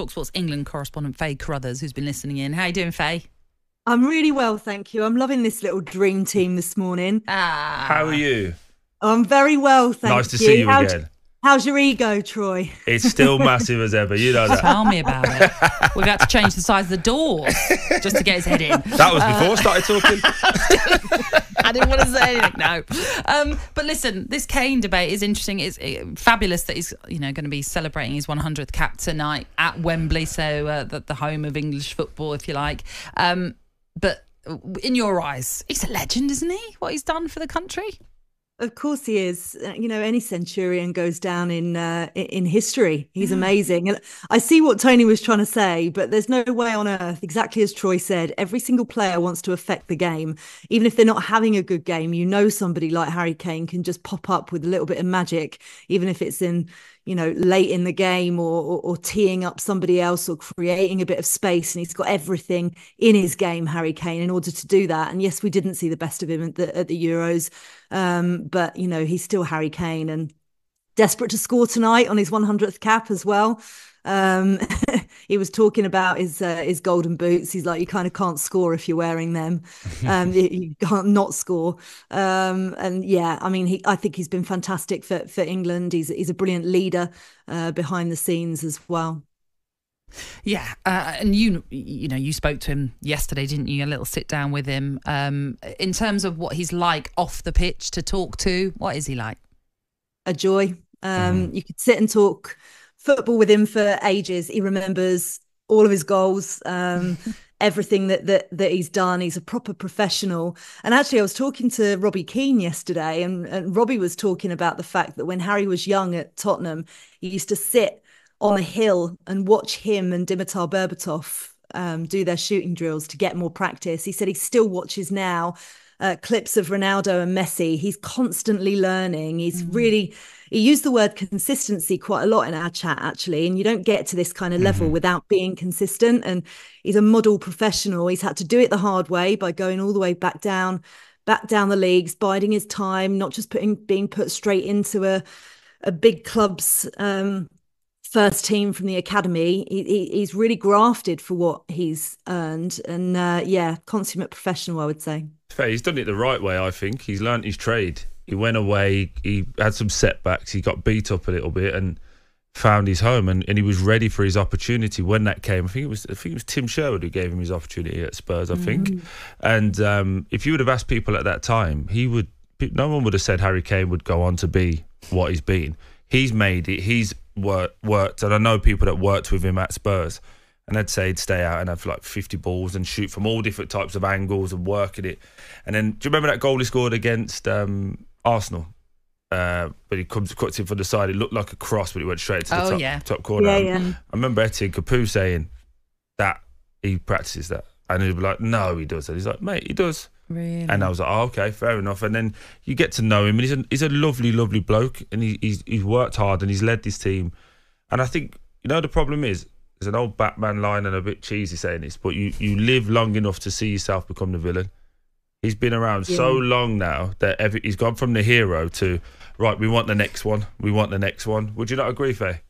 talkSPORT's England correspondent Faye Carruthers, who's been listening in. How you doing, Faye? I'm really well, thank you. I'm loving this little dream team this morning. How are you? I'm very well, thank you. Nice to see you again. How's your ego, Troy? It's still massive as ever, you know that. Tell me about it. We've had to change the size of the doors just to get his head in. That was before I started talking. I didn't want to say anything, no. But listen, this Kane debate is interesting. It's fabulous that he's going to be celebrating his 100th cap tonight at Wembley, so the home of English football, if you like. But in your eyes, he's a legend, isn't he? What he's done for the country? Of course he is. Any centurion goes down in history. He's amazing. And I see what Tony was trying to say, but there's no way on earth, exactly as Troy said, every single player wants to affect the game. Even if they're not having a good game, somebody like Harry Kane can just pop up with a little bit of magic, even if it's in, late in the game or teeing up somebody else or creating a bit of space. And he's got everything in his game, Harry Kane, in order to do that. And yes, we didn't see the best of him at the Euros. But, he's still Harry Kane and desperate to score tonight on his 100th cap as well. He was talking about his golden boots. He's like, you kind of can't score if you're wearing them. You can't not score. And yeah, I think he's been fantastic for England. He's a brilliant leader behind the scenes as well. Yeah, and you spoke to him yesterday, didn't you? A little sit down with him. In terms of what he's like off the pitch to talk to, what is he like? A joy. You could sit and talk football with him for ages. He remembers all of his goals, everything that he's done. He's a proper professional. And actually, I was talking to Robbie Keane yesterday, and Robbie was talking about the fact that when Harry was young at Tottenham, he used to sit on a hill and watch him and Dimitar Berbatov do their shooting drills to get more practice. He said he still watches now clips of Ronaldo and Messi. He's constantly learning. He used the word consistency quite a lot in our chat, actually, and you don't get to this kind of level without being consistent. And he's a model professional. He's had to do it the hard way by going all the way back down the leagues, biding his time, not just being put straight into a big club's first team from the academy. He's really grafted for what he's earned, and consummate professional, I would say. Fair, he's done it the right way, I think. He's learnt his trade. He went away, he had some setbacks, he got beat up a little bit and found his home, and he was ready for his opportunity when that came. I think it was Tim Sherwood who gave him his opportunity at Spurs, I think. And if you would have asked people at that time, no one would have said Harry Kane would go on to be what he's been. He's made it, he's worked, and I know people that worked with him at Spurs, and they'd say he'd stay out and have like 50 balls and shoot from all different types of angles and work at it. And then, do you remember that goal he scored against Arsenal? But he cuts in from the side. It looked like a cross, but it went straight to the top corner. I remember Etienne Capoue saying that he practices that, and he'd be like, "No, he doesn't." He's like, "Mate, he does." Really? And I was like, "Oh, okay, fair enough." And then you get to know him, and he's a lovely, lovely bloke, and he's worked hard and he's led this team. And I think the problem is, there's an old Batman line and a bit cheesy saying this, but you live long enough to see yourself become the villain. He's been around so long now that he's gone from the hero to, right, we want the next one. We want the next one. Would you not agree, Faye?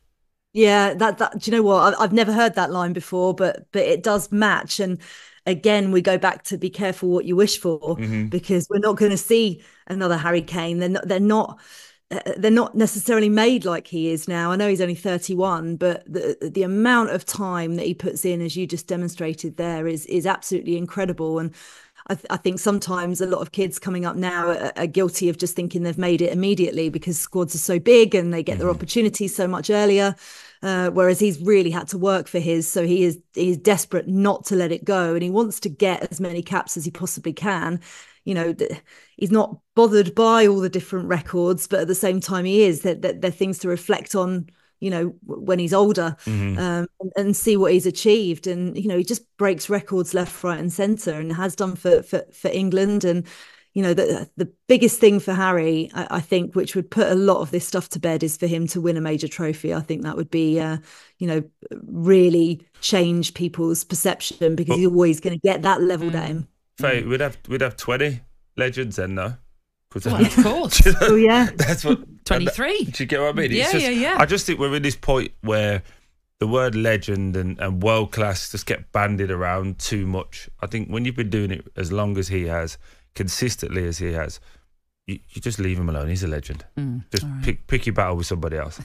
Yeah, that do you know what? I've never heard that line before, but it does match. And again, we go back to be careful what you wish for, because we're not going to see another Harry Kane. They're not necessarily made like he is now. I know he's only 31, but the amount of time that he puts in, as you just demonstrated there, is absolutely incredible. And I think sometimes a lot of kids coming up now are guilty of just thinking they've made it immediately because squads are so big and they get their opportunities so much earlier. Whereas he's really had to work for his, so he's desperate not to let it go, and he wants to get as many caps as he possibly can. He's not bothered by all the different records, but at the same time he is. They're things to reflect on, when he's older, and see what he's achieved. And he just breaks records left, right, and centre, and has done for England. And the biggest thing for Harry, I think, which would put a lot of this stuff to bed, is for him to win a major trophy. I think that would be, really change people's perception, because he's always going to get that levelled at him. Faye, we'd have 20 legends then, no? Well, of course. Oh yeah, that's what 23. Do you get what I mean? Yeah. I just think we're in this point where the word legend and world class just get bandied around too much. I think when you've been doing it as long as he has, consistently as he has, you just leave him alone. He's a legend. Just pick your battle with somebody else.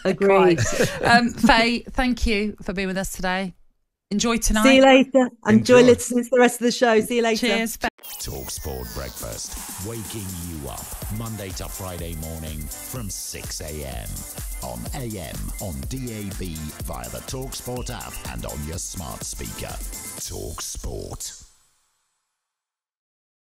Agreed. Faye, thank you for being with us today. Enjoy tonight. See you later. Enjoy listening to the rest of the show. See you later. Cheers. talkSPORT Breakfast, waking you up Monday to Friday morning from 6 a.m. on AM, on DAB, via the talkSPORT app and on your smart speaker. talkSPORT.